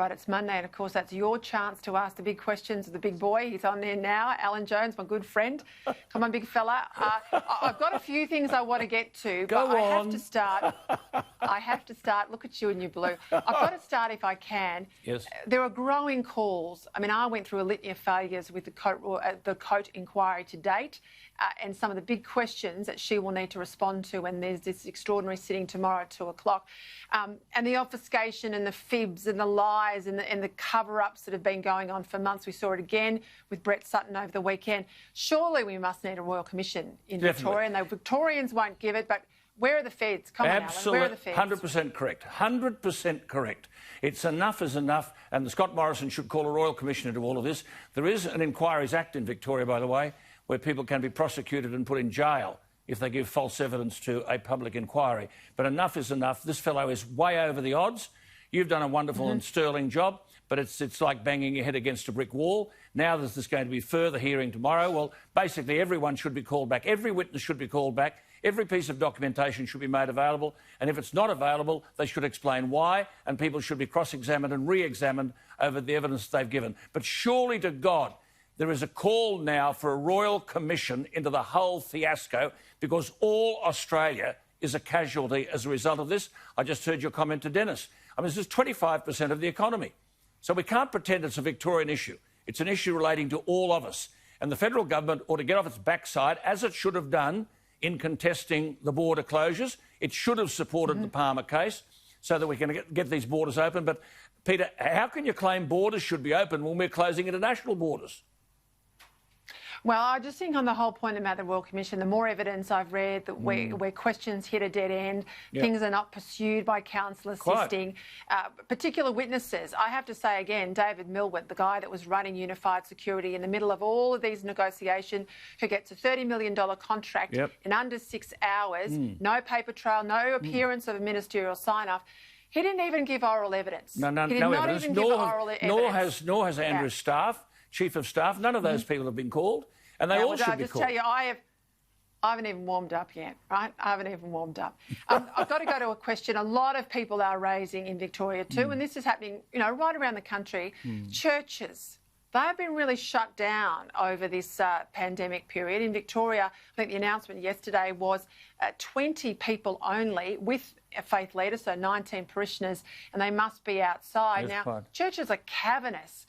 but it's Monday, and of course that's your chance to ask the big questions of the big boy. He's on there now, Alan Jones, my good friend. Come on, big fella. I've got a few things I want to get to, but I have to start. Look at you in your blue. I've got to start if I can. Yes. There are growing calls. I mean, I went through a litany of failures with the Coate inquiry to date, and some of the big questions that she will need to respond to when there's this extraordinary sitting tomorrow at 2 o'clock. And the obfuscation and the fibs and the lies and the cover-ups that have been going on for months. We saw it again with Brett Sutton over the weekend. Surely we must need a Royal Commission in Victoria, and the Victorians won't give it, but where are the feds? Come on, Alan, where are the feds? 100% correct. 100% correct. It's enough is enough, and Scott Morrison should call a Royal Commission into all of this. There is an Inquiries Act in Victoria, by the way, where people can be prosecuted and put in jail if they give false evidence to a public inquiry. But enough is enough. This fellow is way over the odds. You've done a wonderful and sterling job, but it's like banging your head against a brick wall. Now there's going to be further hearing tomorrow. Well, basically everyone should be called back. Every witness should be called back. Every piece of documentation should be made available. And if it's not available, they should explain why, and people should be cross-examined and re-examined over the evidence they've given. But surely to God, there is a call now for a Royal Commission into the whole fiasco, because all Australia is a casualty as a result of this. I just heard your comment to Dennis. I mean, this is 25% of the economy. So we can't pretend it's a Victorian issue. It's an issue relating to all of us. And the federal government ought to get off its backside, as it should have done in contesting the border closures. It should have supported the Palmer case so that we can get these borders open. But, Peter, how can you claim borders should be open when we're closing international borders? Well, I just think on the whole point about the Royal Commission, the more evidence I've read that where questions hit a dead end, things are not pursued by counsel assisting, particular witnesses. I have to say again, David Milward, the guy that was running Unified Security in the middle of all of these negotiations, who gets a $30 million contract in under 6 hours, no paper trail, no appearance of a ministerial sign-off. He didn't even give oral evidence. No evidence. Nor has Andrew's staff, Chief of Staff. None of those people have been called, and they all should be called. I just tell you, I haven't even warmed up yet, right? I haven't even warmed up. I've got to go to a question a lot of people are raising in Victoria too, and this is happening, you know, right around the country. Churches, they've been really shut down over this pandemic period. In Victoria, I think the announcement yesterday was 20 people only with a faith leader, so 19 parishioners, and they must be outside. Now, churches are cavernous.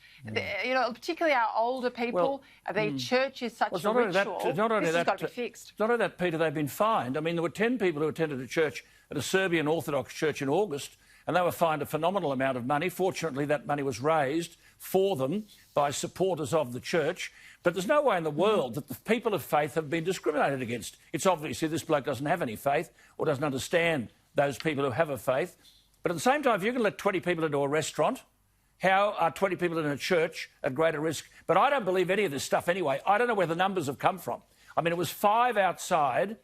You know, particularly our older people, their church is such a ritual. This has got to be fixed. Not only that, Peter, they've been fined. I mean, there were 10 people who attended a church at a Serbian Orthodox church in August, and they were fined a phenomenal amount of money. Fortunately, that money was raised for them by supporters of the church. But there's no way in the world that the people of faith have been discriminated against. It's obviously this bloke doesn't have any faith or doesn't understand those people who have a faith. But at the same time, if you can let 20 people into a restaurant, how are 20 people in a church at greater risk? But I don't believe any of this stuff anyway. I don't know where the numbers have come from. I mean, it was 5 outside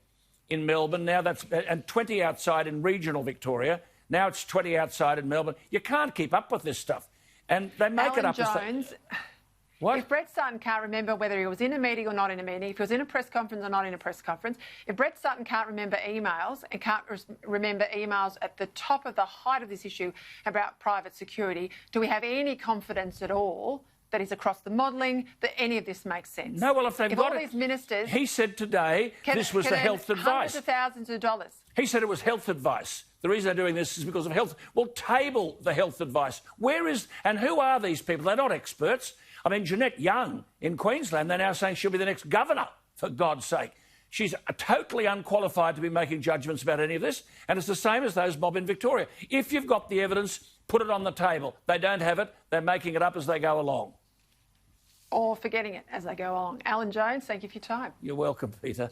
in Melbourne, now and 20 outside in regional Victoria. Now it's 20 outside in Melbourne. You can't keep up with this stuff. And they make it up. Jones, what? If Brett Sutton can't remember whether he was in a meeting or not in a meeting, if he was in a press conference or not in a press conference, if Brett Sutton can't remember emails and can't remember emails at the top of the height of this issue about private security, do we have any confidence at all that he's across the modelling, that any of this makes sense? No, well, if they've got all these ministers... He said today this was the health advice. Hundreds of thousands of dollars. He said it was health advice. The reason they're doing this is because of health. Well, table the health advice. Where is... And who are these people? They're not experts. I mean, Jeanette Young in Queensland, they're now saying she'll be the next governor, for God's sake. She's totally unqualified to be making judgments about any of this, and it's the same as those mob in Victoria. If you've got the evidence, put it on the table. They don't have it. They're making it up as they go along. Or forgetting it as they go along. Alan Jones, thank you for your time. You're welcome, Peter.